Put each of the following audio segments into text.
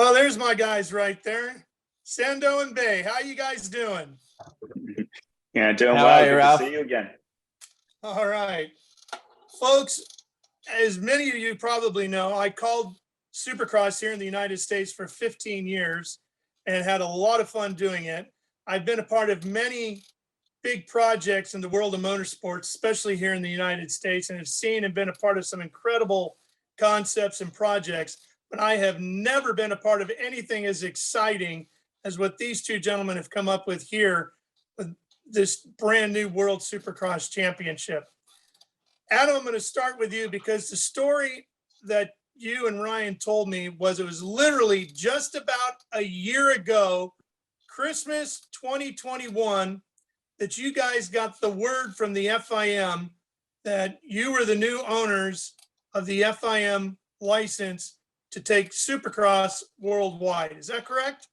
Well, there's my guys right there. Sando and Bay, how you guys doing? Yeah, doing well. Good to see you again. All right. Folks, as many of you probably know, I called Supercross here in the United States for 15 years and had a lot of fun doing it. I've been a part of many big projects in the world of motorsports, especially here in the United States, and have seen and been a part of some incredible concepts and projects, but I have never been a part of anything as exciting as what these two gentlemen have come up with here with this brand new World Supercross Championship. Adam, I'm going to start with you because the story that you and Ryan told me was it was literally just about a year ago, Christmas 2021, that you guys got the word from the FIM that you were the new owners of the FIM license to take Supercross worldwide. Is that correct?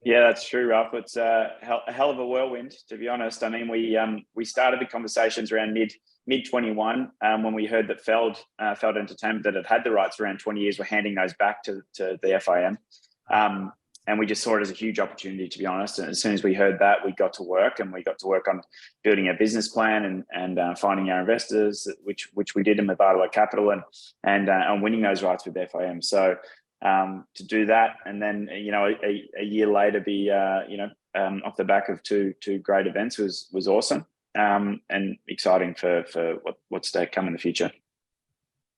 Yeah, that's true, Ralph. It's a hell of a whirlwind, to be honest. I mean, we started the conversations around mid 21 when we heard that Feld Entertainment, that had the rights around 20 years, were handing those back to the FIM. And we just saw it as a huge opportunity, to be honest. And as soon as we heard that, we got to work on building a business plan and finding our investors, which we did in Mubadala Capital, and winning those rights with FIM. So to do that, and then a year later be off the back of two great events was awesome, and exciting for what's to come in the future.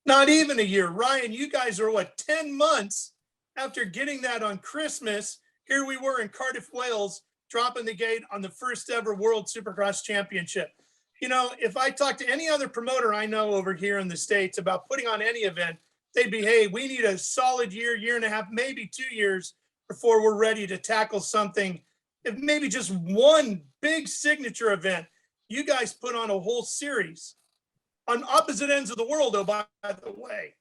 Not even a year, Ryan. You guys are what, 10 months after getting that on Christmas? Here we were in Cardiff, Wales, dropping the gate on the first ever World Supercross Championship. You know, if I talk to any other promoter I know over here in the States about putting on any event, they'd be, hey, we need a solid year and a half, maybe 2 years before we're ready to tackle something. If maybe just one big signature event. You guys put on a whole series on opposite ends of the world, oh, by the way.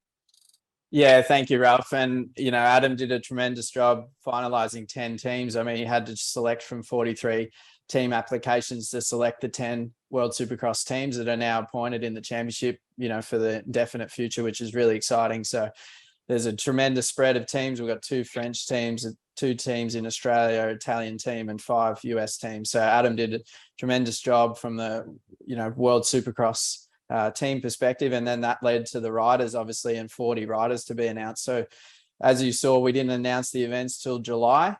Yeah, thank you, Ralph. And, Adam did a tremendous job finalizing 10 teams. I mean, he had to select from 43 team applications to select the 10 World Supercross teams that are now appointed in the championship, for the definite future, which is really exciting. So there's a tremendous spread of teams. We've got 2 French teams, 2 teams in Australia, Italian team, and 5 US teams. So Adam did a tremendous job from the, World Supercross team perspective, and then that led to the riders, obviously, and 40 riders to be announced. So as you saw, we didn't announce the events till July.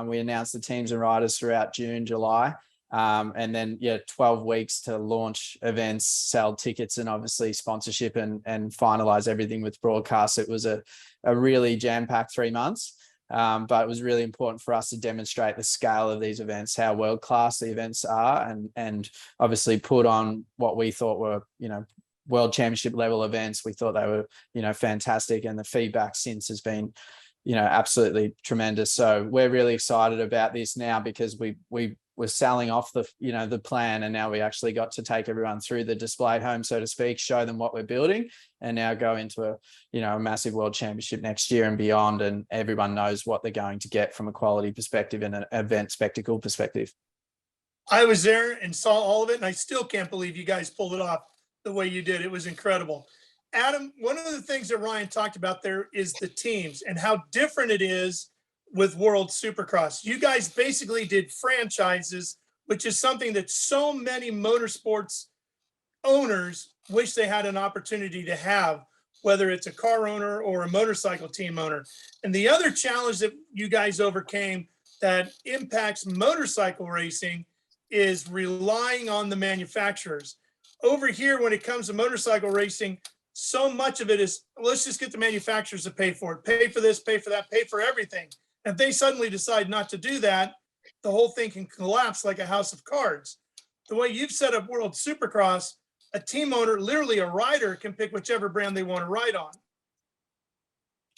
We announced the teams and riders throughout June, July, and then 12 weeks to launch events, sell tickets, and obviously sponsorship and finalize everything with broadcast. It was a really jam-packed 3 months. But it was really important for us to demonstrate the scale of these events, how world-class the events are, and obviously put on what we thought were, world championship level events. We thought they were, fantastic, and the feedback since has been, absolutely tremendous. So we're really excited about this now because we were selling off the plan, and now we actually got to take everyone through the display home, so to speak, show them what we're building, and now go into a massive world championship next year and beyond, and everyone knows what they're going to get from a quality perspective and an event spectacle perspective. I was there and saw all of it, and I still can't believe you guys pulled it off the way you did. It was incredible. Adam, one of the things that Ryan talked about there is the teams and how different it is with World Supercross. You guys basically did franchises, which is something that so many motorsports owners wish they had an opportunity to have, whether it's a car owner or a motorcycle team owner. And the other challenge that you guys overcame that impacts motorcycle racing is relying on the manufacturers. Over here, when it comes to motorcycle racing, so much of it is, let's just get the manufacturers to pay for it, pay for this, pay for that, pay for everything. If they suddenly decide not to do that, the whole thing can collapse like a house of cards. The way you've set up World Supercross, a team owner, literally a rider, can pick whichever brand they want to ride on.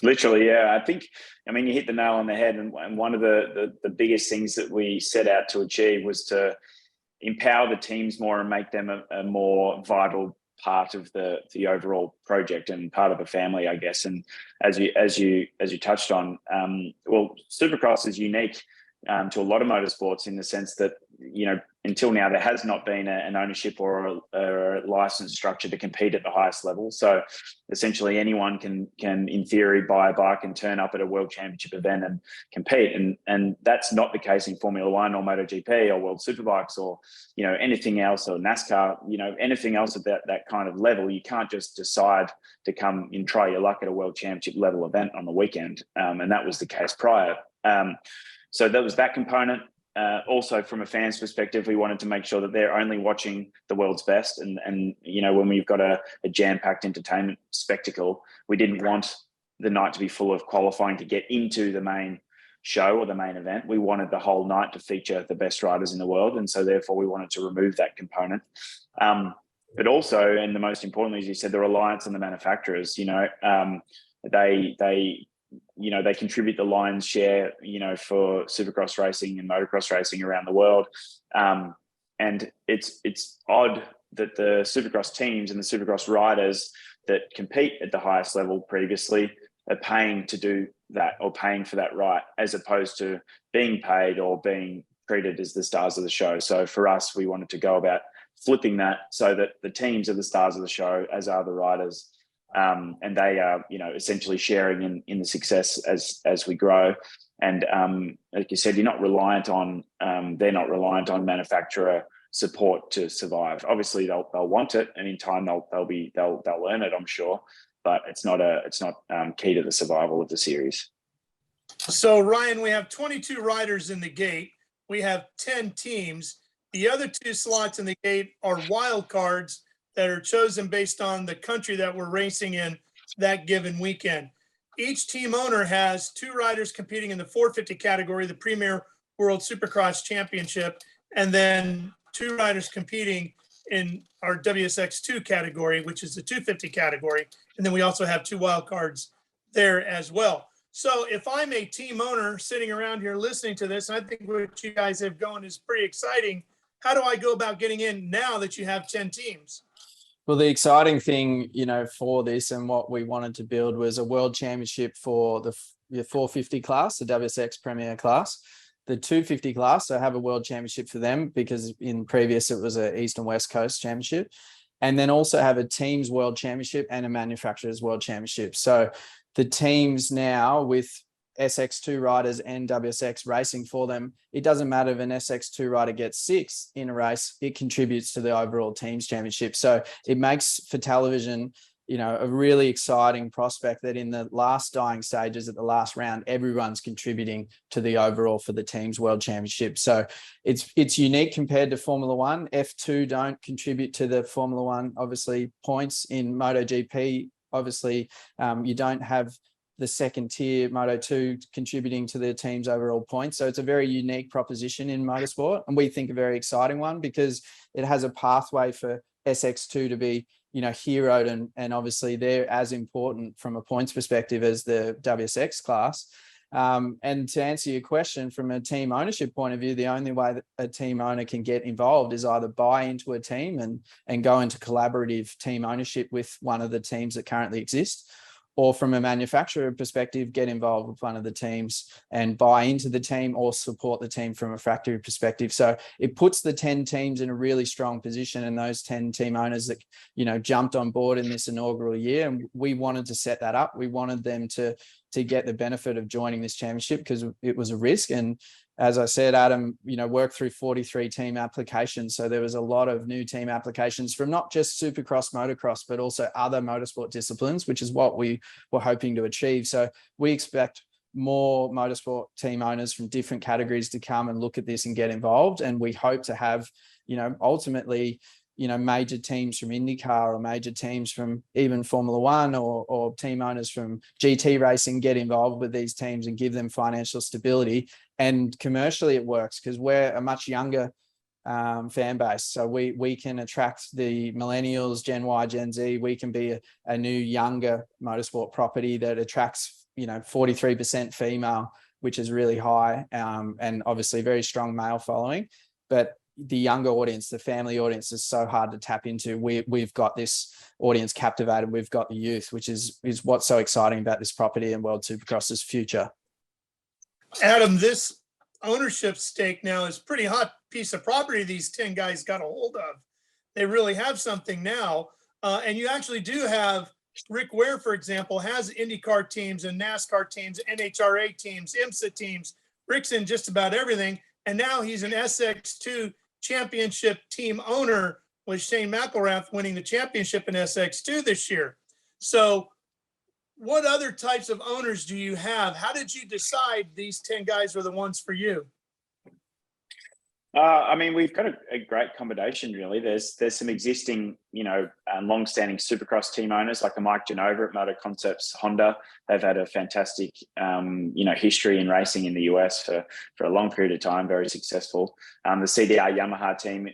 Literally, yeah. I mean, you hit the nail on the head. And one of the biggest things that we set out to achieve was to empower the teams more and make them a more vital part of the overall project and part of the family, I guess. And as you touched on, well, Supercross is unique to a lot of motorsports in the sense that until now, there has not been an ownership or a license structure to compete at the highest level. So essentially anyone can in theory, buy a bike and turn up at a World Championship event and compete. And that's not the case in Formula One or MotoGP or World Superbikes or, anything else, or NASCAR, anything else at that kind of level. You can't just decide to come and try your luck at a World Championship level event on the weekend. And that was the case prior. So that was that component. Also, from a fan's perspective, we wanted to make sure that they're only watching the world's best. And when we've got a jam-packed entertainment spectacle, we didn't want the night to be full of qualifying to get into the main show or the main event. We wanted the whole night to feature the best riders in the world. And so therefore we wanted to remove that component. But also, and the most importantly, as you said, the reliance on the manufacturers, they contribute the lion's share, for Supercross racing and motocross racing around the world. And it's odd that the Supercross teams and the Supercross riders that compete at the highest level previously are paying to do that, or paying for that right, as opposed to being paid or being treated as the stars of the show. So for us, we wanted to go about flipping that so that the teams are the stars of the show, as are the riders. And they are, essentially sharing in the success as we grow. And like you said, they're not reliant on manufacturer support to survive. Obviously, they'll want it, and in time they'll earn it, I'm sure. But it's not key to the survival of the series. So Ryan, we have 22 riders in the gate. We have 10 teams. The other 2 slots in the gate are wild cards that are chosen based on the country that we're racing in that given weekend. Each team owner has 2 riders competing in the 450 category, the Premier World Supercross Championship, and then 2 riders competing in our WSX2 category, which is the 250 category. And then we also have 2 wild cards there as well. So if I'm a team owner sitting around here listening to this, and I think what you guys have going is pretty exciting, how do I go about getting in now that you have 10 teams? Well, the exciting thing, for this and what we wanted to build was a world championship for the 450 class, the WSX Premier class, the 250 class. So have a world championship for them, because in previous it was a East and West Coast championship, and then also have a teams world championship and a manufacturers world championship. So the teams now with SX2 riders and WSX racing for them, it doesn't matter if an SX2 rider gets 6 in a race, it contributes to the overall teams championship. So it makes for television, a really exciting prospect that in the last dying stages at the last round, everyone's contributing to the overall for the teams world championship. So it's unique compared to Formula One. F2 don't contribute to the Formula One, obviously, points. In MotoGP, obviously, you don't have the second tier Moto2 contributing to the team's overall points. So it's a very unique proposition in motorsport, and we think a very exciting one, because it has a pathway for SX2 to be, heroed, and obviously they're as important from a points perspective as the WSX class. And to answer your question, from a team ownership point of view, the only way that a team owner can get involved is either buy into a team and go into collaborative team ownership with one of the teams that currently exist, or from a manufacturer perspective, get involved with one of the teams and buy into the team or support the team from a factory perspective. So it puts the 10 teams in a really strong position, and those 10 team owners that, jumped on board in this inaugural year. And we wanted to set that up. We wanted them to get the benefit of joining this championship, because it was a risk. And as I said, Adam, worked through 43 team applications. So there was a lot of new team applications from not just Supercross, Motocross, but also other motorsport disciplines, which is what we were hoping to achieve. So we expect more motorsport team owners from different categories to come and look at this and get involved. And we hope to have, ultimately, major teams from IndyCar or major teams from even Formula One or team owners from GT racing get involved with these teams and give them financial stability. And commercially it works, because we're a much younger fan base. So we can attract the millennials, Gen Y, Gen Z. We can be a new younger motorsport property that attracts, 43% female, which is really high, and obviously very strong male following. But the younger audience, the family audience, is so hard to tap into. We've got this audience captivated. We've got the youth, which is what's so exciting about this property and World Supercross's future. Adam, this ownership stake now is pretty hot piece of property these 10 guys got a hold of. They really have something now. And you actually do have Rick Ware, for example, has IndyCar teams and NASCAR teams, NHRA teams, IMSA teams. Rick's in just about everything. And now he's an SX2 championship team owner with Shane McElrath winning the championship in SX2 this year. So what other types of owners do you have? How did you decide these 10 guys were the ones for you? I mean, we've got a great combination, really. There's some existing, long-standing Supercross team owners like a Mike Genova at Motor Concepts Honda. They've had a fantastic, history in racing in the US for a long period of time, very successful. The CDR Yamaha team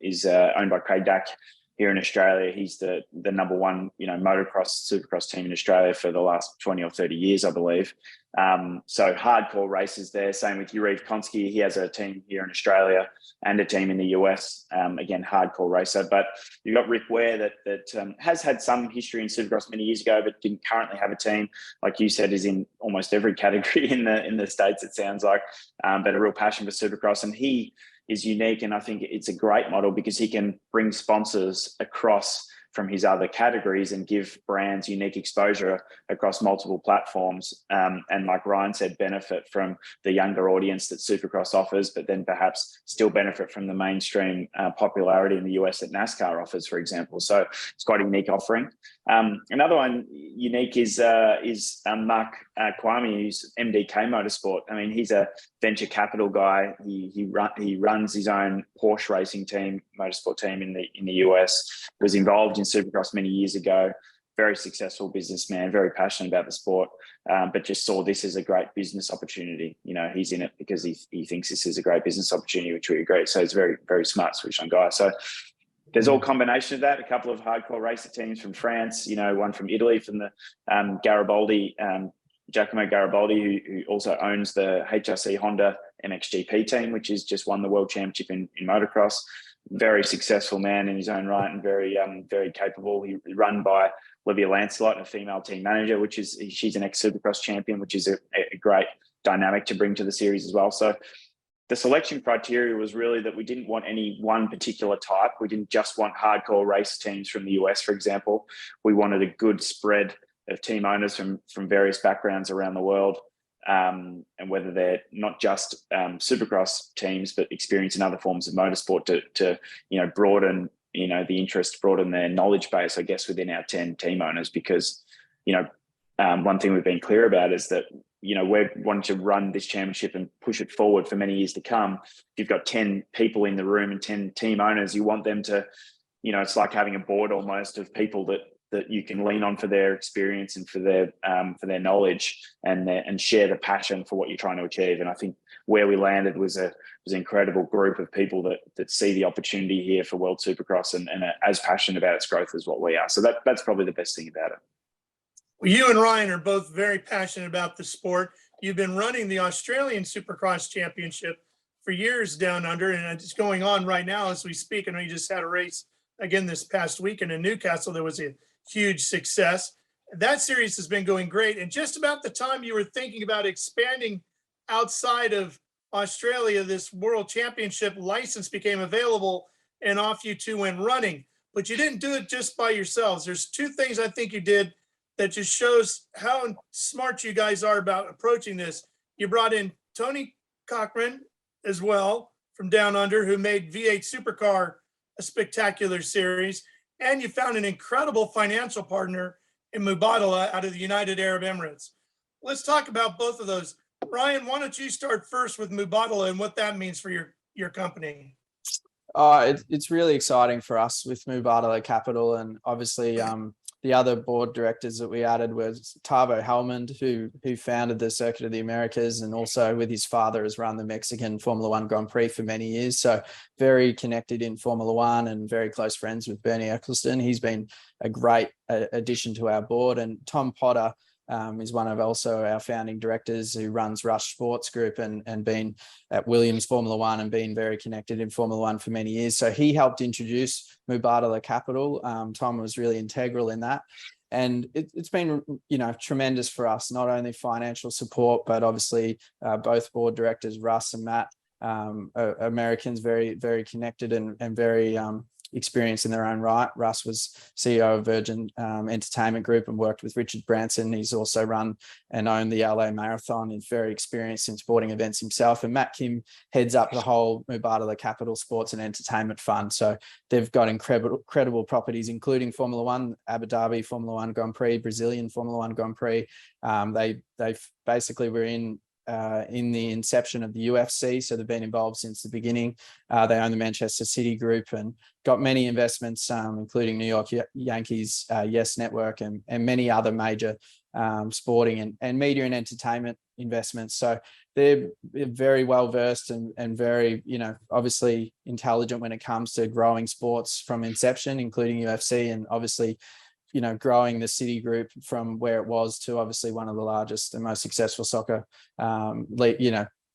is owned by Craig Dack here in Australia. He's the number one, motocross, supercross team in Australia for the last 20 or 30 years, I believe. So hardcore races there. Same with Yuriv Konski. He has a team here in Australia and a team in the US. Again, hardcore racer. But you've got Rick Ware that has had some history in Supercross many years ago, but didn't currently have a team. Like you said, is in almost every category in the States, it sounds like, but a real passion for Supercross. And he is unique, and I think it's a great model because he can bring sponsors across from his other categories and give brands unique exposure across multiple platforms. And like Ryan said, benefit from the younger audience that Supercross offers, but then perhaps still benefit from the mainstream popularity in the US that NASCAR offers, for example. So it's quite a unique offering. Another one unique is Mark Kwame, who's MDK Motorsport. I mean, he's a venture capital guy. He runs his own Porsche racing team, motorsport team in the US. Was involved in Supercross many years ago. Very successful businessman, very passionate about the sport, but just saw this as a great business opportunity. He's in it because he thinks this is a great business opportunity, which we agree. So he's very, very smart switch on guy. So there's all combination of that. A couple of hardcore racer teams from France, one from Italy, from the Garibaldi, Giacomo Garibaldi, who also owns the HRC Honda MXGP team, which has just won the World Championship in motocross. Very successful man in his own right and very, very capable. He's run by Olivia Lancelot, a female team manager, she's an ex-Supercross champion, which is a great dynamic to bring to the series as well. So the selection criteria was really that we didn't want any one particular type. We didn't just want hardcore race teams from the US, for example. We wanted a good spread of team owners from various backgrounds around the world. And whether they're not just Supercross teams, but experience in other forms of motorsport to broaden, the interest, broaden their knowledge base, I guess, within our 10 team owners. Because, one thing we've been clear about is that, we're wanting to run this championship and push it forward for many years to come. If you've got 10 people in the room and 10 team owners, you want them to, it's like having a board almost of people that you can lean on for their experience and for their knowledge and share the passion for what you're trying to achieve. And I think where we landed was an incredible group of people that see the opportunity here for World Supercross and are as passionate about its growth as what we are. So that's probably the best thing about it. Well, you and Ryan are both very passionate about the sport. You've been running the Australian Supercross Championship for years down under, and it's going on right now as we speak. And we just had a race again this past weekend in Newcastle. There was a huge success. That series has been going great. And just about the time you were thinking about expanding outside of Australia, this World Championship license became available and off you two went running. But you didn't do it just by yourselves. There's two things I think you did that just shows how smart you guys are about approaching this. You brought in Tony Cochran as well from down under, who made V8 Supercar a spectacular series. And you found an incredible financial partner in Mubadala out of the United Arab Emirates. Let's talk about both of those. Ryan, why don't you start first with Mubadala and what that means for your company? It's really exciting for us with Mubadala Capital, and obviously the other board directors that we added was Tavo Helmond, who founded the Circuit of the Americas, and also with his father has run the Mexican Formula One Grand Prix for many years. So very connected in Formula One and very close friends with Bernie Eccleston. He's been a great addition to our board. And Tom Potter is one of also our founding directors, who runs Rush Sports Group and been at Williams Formula One and been very connected in Formula One for many years. So he helped introduce Mubadala Capital. Tom was really integral in that. And it's been, tremendous for us, not only financial support, but obviously both board directors, Russ and Matt, Americans, very, very connected and very experienced in their own right. Russ was CEO of Virgin Entertainment Group and worked with Richard Branson. He's also run and owned the LA Marathon. He's very experienced in sporting events himself. And Matt Kim heads up the whole Mubadala Capital Sports and Entertainment Fund. So they've got incredible properties, including Formula One, Abu Dhabi Formula One Grand Prix, Brazilian Formula One Grand Prix. They basically were in the inception of the UFC, so they've been involved since the beginning. They own the Manchester City Group and got many investments, including New York Yankees, Yes Network, and many other major sporting and media and entertainment investments. So they're very well versed and very, obviously intelligent when it comes to growing sports from inception, including UFC, and obviously growing the City Group from where it was to obviously one of the largest and most successful soccer,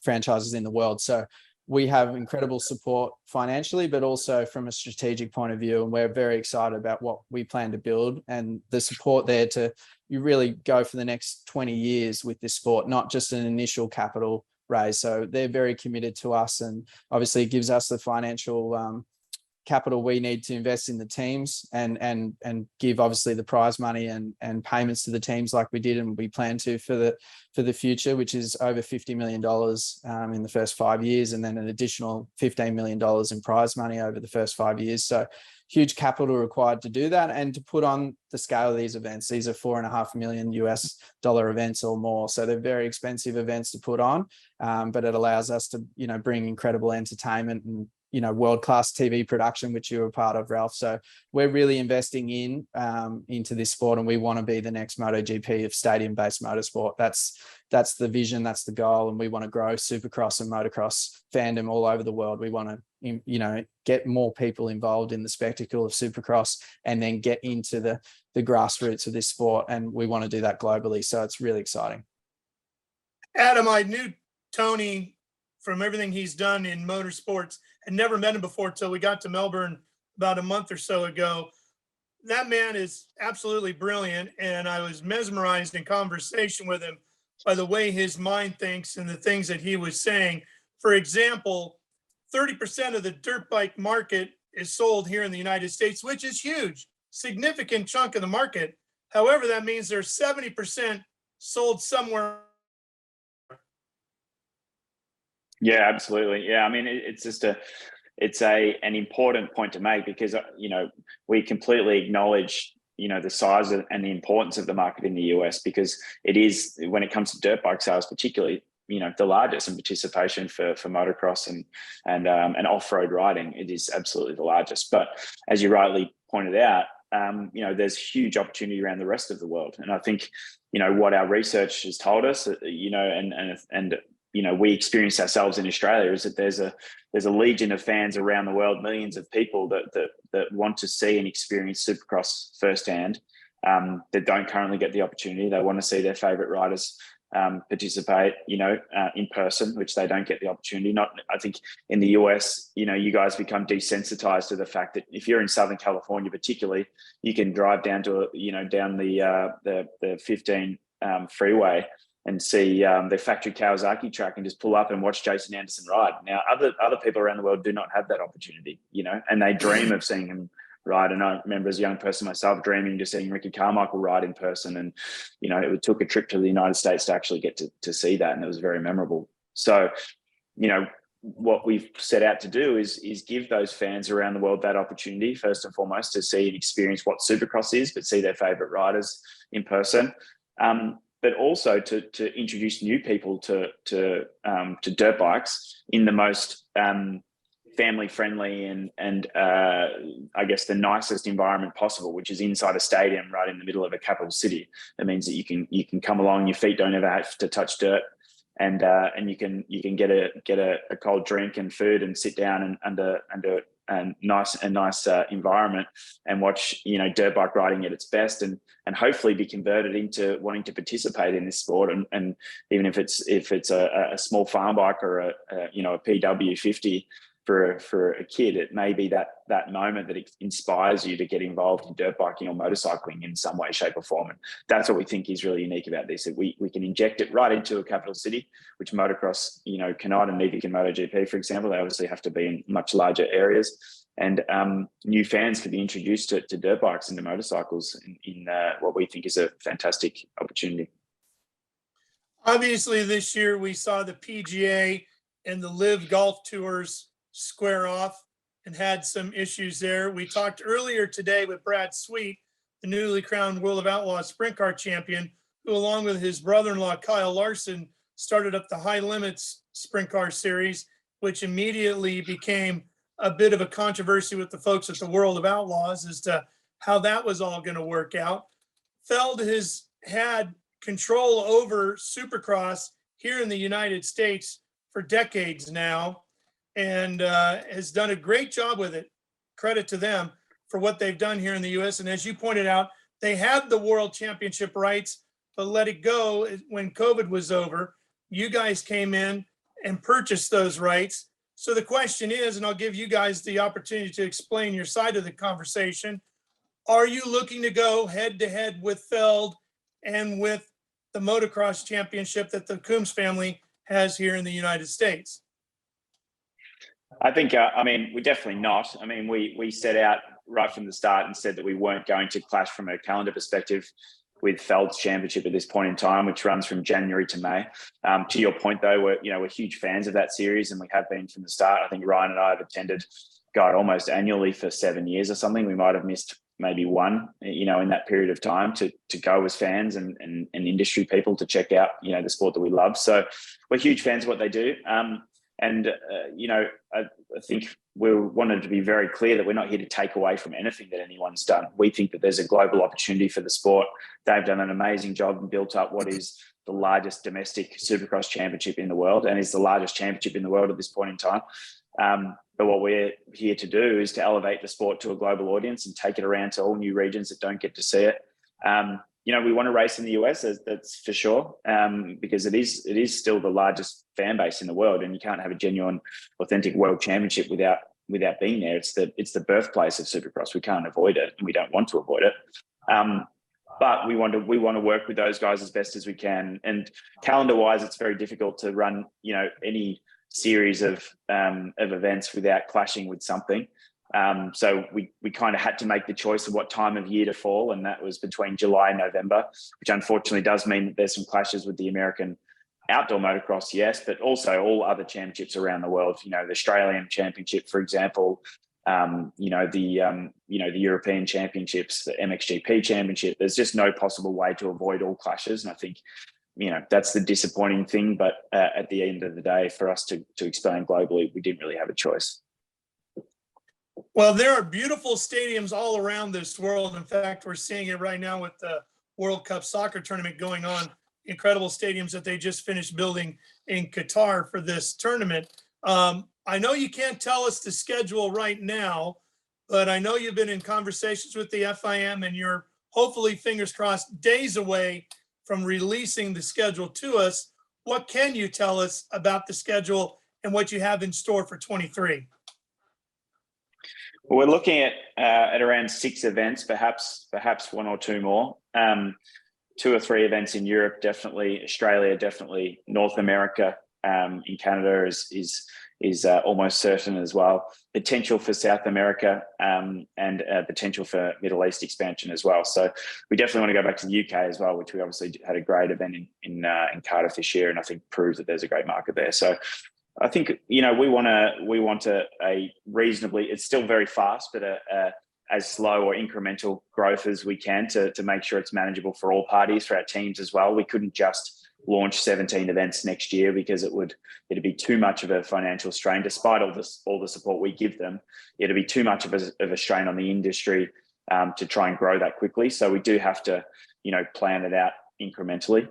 franchises in the world. So we have incredible support financially, but also from a strategic point of view. And we're very excited about what we plan to build and the support there to you really go for the next 20 years with this sport, not just an initial capital raise. So they're very committed to us, and obviously it gives us the financial capital we need to invest in the teams and give obviously the prize money and payments to the teams like we did and we plan to for the future, which is over $50 million in the first 5 years, and then an additional $15 million in prize money over the first 5 years. So huge capital required to do that and to put on the scale of these events. These are $4.5 million US events or more. So they're very expensive events to put on, but it allows us to, bring incredible entertainment and world-class TV production, which you were part of, Ralph. So we're really investing into this sport, and we want to be the next MotoGP of stadium-based motorsport. That's the vision, that's the goal, and we want to grow Supercross and Motocross fandom all over the world. We want to, get more people involved in the spectacle of Supercross, and then get into the grassroots of this sport, and we want to do that globally. So it's really exciting. Adam, I knew Tony from everything he's done in motorsports. Had never met him before till we got to Melbourne about a month or so ago. That man is absolutely brilliant, and I was mesmerized in conversation with him by the way his mind thinks and the things that he was saying. For example, 30% of the dirt bike market is sold here in the United States, which is huge, significant chunk of the market. However, that means there's 70% sold somewhere. Yeah, absolutely. Yeah, I mean, it's an important point to make because we completely acknowledge the size and the importance of the market in the US, because it is, when it comes to dirt bike sales, particularly the largest in participation for motocross and off-road riding. It is absolutely the largest. But as you rightly pointed out, there's huge opportunity around the rest of the world, and I think what our research has told us, and we experience ourselves in Australia, is that there's a legion of fans around the world, millions of people that want to see and experience Supercross firsthand, that don't currently get the opportunity. They want to see their favorite riders participate, in person, which they don't get the opportunity. I think in the US, you guys become desensitized to the fact that if you're in Southern California, particularly, you can drive down to down the 15 freeway and see the factory Kawasaki track and just pull up and watch Jason Anderson ride. Now, other people around the world do not have that opportunity, and they dream of seeing him ride. And I remember as a young person myself dreaming just seeing Ricky Carmichael ride in person. And, it took a trip to the United States to actually get to see that. And it was very memorable. So, what we've set out to do is give those fans around the world that opportunity, first and foremost, to see and experience what Supercross is, but see their favorite riders in person. But also to introduce new people to dirt bikes in the most family-friendly and I guess the nicest environment possible, which is inside a stadium right in the middle of a capital city. That means that you can come along, your feet don't ever have to touch dirt, and you can get a cold drink and food and sit down and under a nice environment and watch dirt bike riding at its best, and hopefully be converted into wanting to participate in this sport, and even if it's a small farm bike or a PW50, for a kid, it may be that moment that inspires you to get involved in dirt biking or motorcycling in some way, shape, or form. And that's what we think is really unique about this, that we can inject it right into a capital city, which motocross, cannot, and neither can MotoGP, for example. They obviously have to be in much larger areas. And new fans could be introduced to dirt bikes and to motorcycles in what we think is a fantastic opportunity. Obviously, this year we saw the PGA and the Live Golf Tours square off and had some issues there. We talked earlier today with Brad Sweet, the newly crowned World of Outlaws Sprint Car champion, who along with his brother-in-law, Kyle Larson, started up the High Limits Sprint Car Series, which immediately became a bit of a controversy with the folks at the World of Outlaws as to how that was all going to work out. Feld has had control over Supercross here in the United States for decades now, and has done a great job with it. Credit to them for what they've done here in the US. And as you pointed out, they had the World Championship rights, but let it go when COVID was over. You guys came in and purchased those rights. So the question is, and I'll give you guys the opportunity to explain your side of the conversation, are you looking to go head to head with Feld and with the Motocross Championship that the Coombs family has here in the United States? I think, we're definitely not. We set out right from the start and said that we weren't going to clash from a calendar perspective with Feld's championship at this point in time, which runs from January to May. To your point, though, we're huge fans of that series, and we have been from the start. I think Ryan and I have attended, almost annually for 7 years or something. We might have missed maybe one, in that period of time to go as fans and industry people to check out, the sport that we love. So we're huge fans of what they do. I think we wanted to be very clear that we're not here to take away from anything that anyone's done. We think that there's a global opportunity for the sport. They've done an amazing job and built up what is the largest domestic Supercross championship in the world, and is the largest championship in the world at this point in time. But what we're here to do is to elevate the sport to a global audience and take it around to all new regions that don't get to see it. We want to race in the US, that's for sure, because it is still the largest fan base in the world, and you can't have a genuine, authentic world championship without being there. It's the birthplace of Supercross. We can't avoid it, and we don't want to avoid it. But we want to work with those guys as best as we can. And calendar-wise, it's very difficult to run, any series of events without clashing with something. So we kind of had to make the choice of what time of year to fall, and that was between July and November, which unfortunately does mean that there's some clashes with the American outdoor motocross, yes, but also all other championships around the world. The Australian Championship, for example, the European Championships, the MXGP Championship. There's just no possible way to avoid all clashes, and I think that's the disappointing thing. But at the end of the day, for us to expand globally, we didn't really have a choice. Well, there are beautiful stadiums all around this world. In fact, we're seeing it right now with the World Cup soccer tournament going on. Incredible stadiums that they just finished building in Qatar for this tournament. I know you can't tell us the schedule right now, but I know you've been in conversations with the FIM, and you're hopefully, fingers crossed, days away from releasing the schedule to us. What can you tell us about the schedule and what you have in store for 23? Well, we're looking at around 6 events, perhaps 1 or 2 more. 2 or 3 events in Europe, definitely. Australia, definitely. North America, in Canada is almost certain as well. Potential for South America, and potential for Middle East expansion as well. So we definitely want to go back to the UK as well, which we obviously had a great event in Cardiff this year, and I think proves that there's a great market there. So I think we want a reasonably, it's still very fast, but as slow or incremental growth as we can to make sure it's manageable for all parties, for our teams as well. We couldn't just launch 17 events next year because it'd be too much of a financial strain. Despite all the support we give them, it'd be too much of a strain on the industry to try and grow that quickly. So we do have to plan it out incrementally.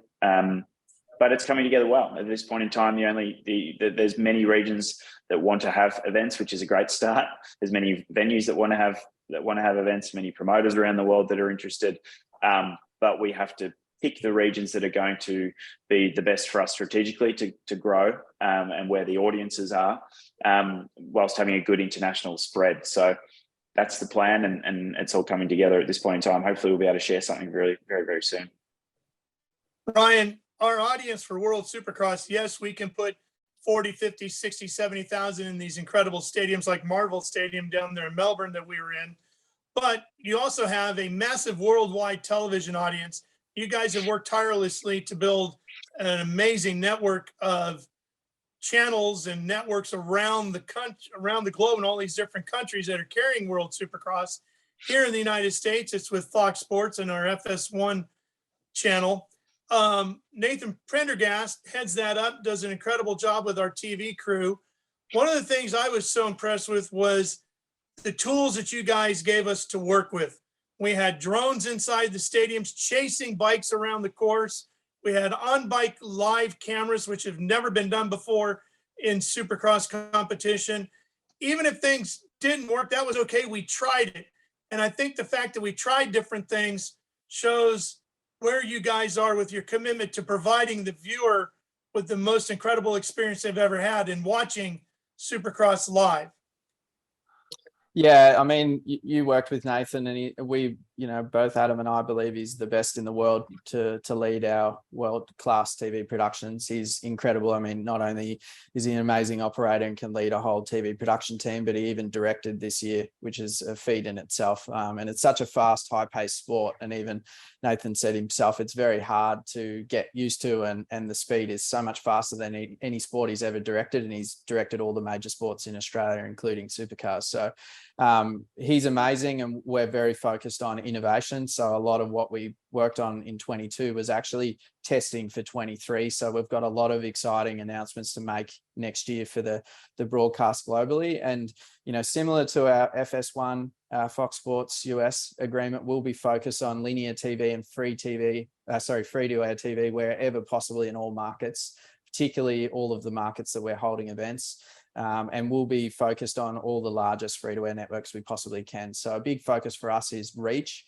But it's coming together well. At this point in time, there's many regions that want to have events, which is a great start. There's many venues that want to have events, many promoters around the world that are interested. But we have to pick the regions that are going to be the best for us strategically to grow, and where the audiences are, whilst having a good international spread. So that's the plan, and it's all coming together at this point in time. Hopefully we'll be able to share something very, very, very soon. Ryan, our audience for World Supercross, yes, we can put 40, 50, 60, 70,000 in these incredible stadiums like Marvel Stadium down there in Melbourne that we were in. But you also have a massive worldwide television audience. You guys have worked tirelessly to build an amazing network of channels and networks around the country, around the globe, and all these different countries that are carrying World Supercross. Here in the United States, it's with Fox Sports and our FS1 channel. Nathan Prendergast heads that up, does an incredible job with our TV crew. One of the things I was so impressed with was the tools that you guys gave us to work with. We had drones inside the stadiums chasing bikes around the course. We had on-bike live cameras, which have never been done before in Supercross competition. Even if things didn't work, that was okay. We tried it. And I think the fact that we tried different things shows where you guys are with your commitment to providing the viewer with the most incredible experience they've ever had in watching Supercross live. Yeah, I mean, you worked with Nathan, and we, both Adam and I believe he's the best in the world to lead our world-class TV productions. He's incredible. I mean, not only is he an amazing operator and can lead a whole TV production team, but he even directed this year, which is a feat in itself. And it's such a fast, high-paced sport. And even Nathan said himself, it's very hard to get used to, and the speed is so much faster than any sport he's ever directed. And he's directed all the major sports in Australia, including supercars. So he's amazing, and we're very focused on innovation. So a lot of what we worked on in 22 was actually testing for 23. So we've got a lot of exciting announcements to make next year for the broadcast globally. And, similar to our FS1 Fox Sports US agreement, we'll be focused on linear TV and free to air TV wherever possible in all markets, particularly all of the markets that we're holding events. And we'll be focused on all the largest free-to-air networks we possibly can. So a big focus for us is reach.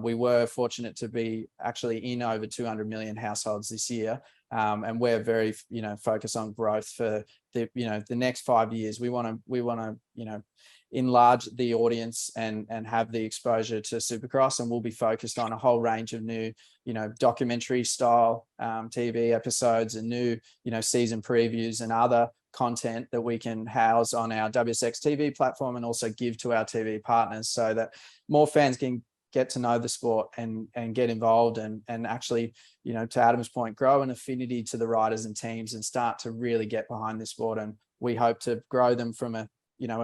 We were fortunate to be actually in over 200 million households this year. And we're very, focused on growth for the next 5 years. We want to, enlarge the audience and have the exposure to Supercross. And we'll be focused on a whole range of new, documentary style TV episodes and new, season previews and other content that we can house on our WSX TV platform and also give to our TV partners, so that more fans can get to know the sport and get involved and actually, to Adam's point, grow an affinity to the riders and teams and start to really get behind this sport. And we hope to grow them from a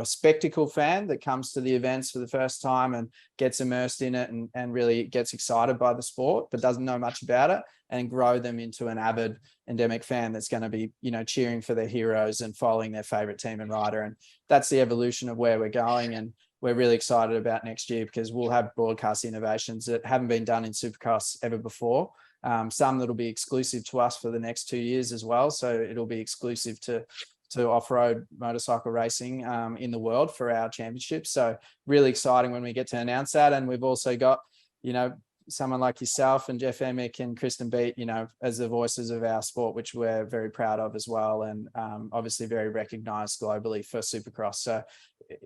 spectacle fan that comes to the events for the first time and gets immersed in it and really gets excited by the sport, but doesn't know much about it, and grow them into an avid endemic fan that's going to be, cheering for their heroes and following their favorite team and rider. And that's the evolution of where we're going. And we're really excited about next year because we'll have broadcast innovations that haven't been done in Supercross ever before. Some that'll be exclusive to us for the next 2 years as well. So it'll be exclusive to off-road motorcycle racing in the world for our championship. So really exciting when we get to announce that. And we've also got, someone like yourself and Jeff Emick and Kristen Beat, as the voices of our sport, which we're very proud of as well. And obviously very recognized globally for Supercross. So,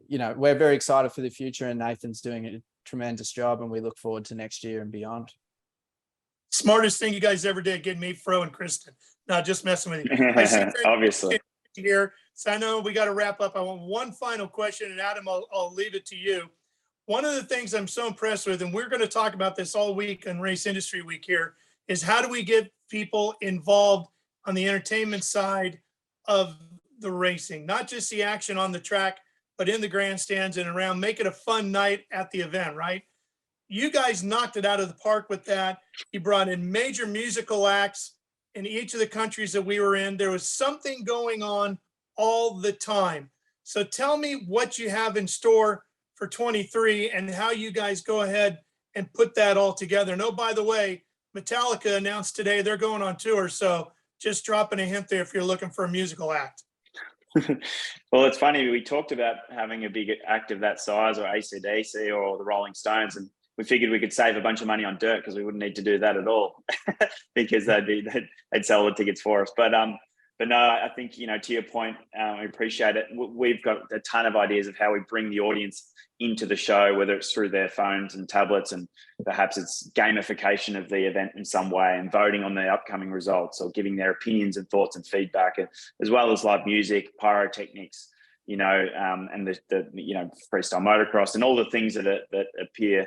we're very excited for the future, and Nathan's doing a tremendous job, and we look forward to next year and beyond. Smartest thing you guys ever did, getting me, Fro, and Kristen. No, just messing with you. I see Obviously. Here, so I know we got to wrap up. I want one final question, and Adam, I'll leave it to you. One of the things I'm so impressed with, and we're going to talk about this all week on Race Industry Week here, is how do we get people involved on the entertainment side of the racing, not just the action on the track, but in the grandstands and around, make it a fun night at the event, right? You guys knocked it out of the park with that. You brought in major musical acts in each of the countries that we were in. There was something going on all the time. So tell me what you have in store for 23 and how you guys go ahead and put that all together. And oh, by the way, Metallica announced today they're going on tour. So just dropping a hint there if you're looking for a musical act. Well, it's funny. We talked about having a big act of that size, or AC/DC or the Rolling Stones, and we figured we could save a bunch of money on dirt because we wouldn't need to do that at all because they'd sell the tickets for us. But no, I think, to your point, we appreciate it. We've got a ton of ideas of how we bring the audience into the show, whether it's through their phones and tablets, and perhaps it's gamification of the event in some way and voting on the upcoming results or giving their opinions and thoughts and feedback, as well as live music, pyrotechnics, and the freestyle motocross and all the things that appear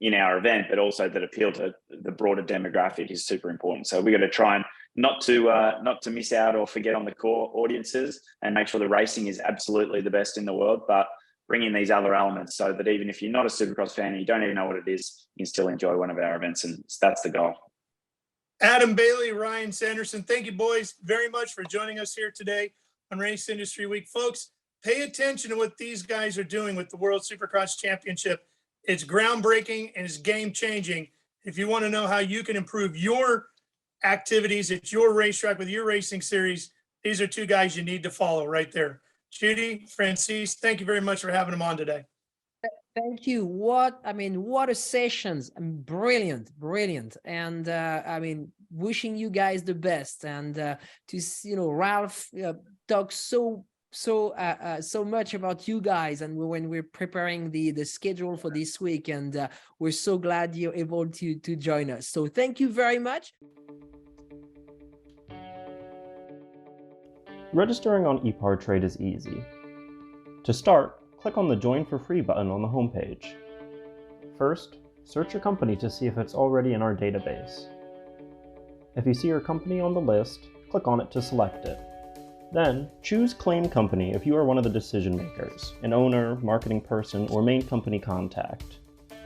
in our event, but also that appeal to the broader demographic is super important. So we got to try and not to miss out or forget on the core audiences and make sure the racing is absolutely the best in the world, but bring in these other elements so that even if you're not a Supercross fan and you don't even know what it is, you can still enjoy one of our events, and that's the goal. Adam Bailey, Ryan Sanderson, thank you boys very much for joining us here today on Race Industry Week. Folks, pay attention to what these guys are doing with the World Supercross Championship. It's groundbreaking and it's game-changing. If you want to know how you can improve your activities at your racetrack with your racing series, these are two guys you need to follow right there. Judy, Francis, thank you very much for having them on today. Thank you. What a sessions. Brilliant. And wishing you guys the best. And Ralph talks so much about you guys, and when we're preparing the schedule for this week, and we're so glad you're able to join us. So thank you very much. Registering on EPARTRADE is easy. To start, click on the Join for Free button on the homepage. First, search your company to see if it's already in our database. If you see your company on the list, click on it to select it. Then, choose Claim Company if you are one of the decision makers, an owner, marketing person, or main company contact.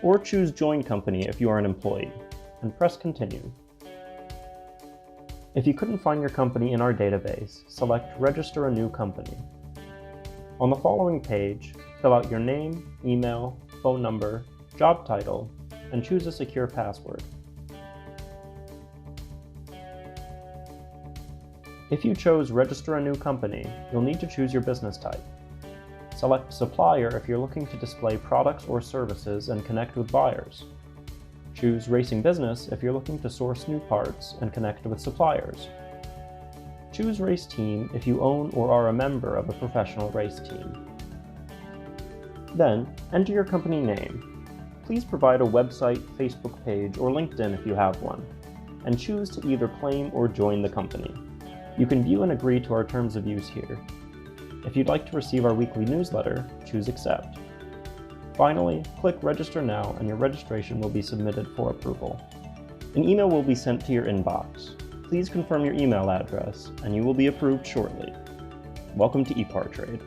Or choose Join Company if you are an employee, and press Continue. If you couldn't find your company in our database, select Register a New Company. On the following page, fill out your name, email, phone number, job title, and choose a secure password. If you chose Register a New Company, you'll need to choose your business type. Select Supplier if you're looking to display products or services and connect with buyers. Choose Racing Business if you're looking to source new parts and connect with suppliers. Choose Race Team if you own or are a member of a professional race team. Then, enter your company name. Please provide a website, Facebook page, or LinkedIn if you have one, and choose to either claim or join the company. You can view and agree to our terms of use here. If you'd like to receive our weekly newsletter, choose Accept. Finally, click Register Now and your registration will be submitted for approval. An email will be sent to your inbox. Please confirm your email address and you will be approved shortly. Welcome to EPARTRADE.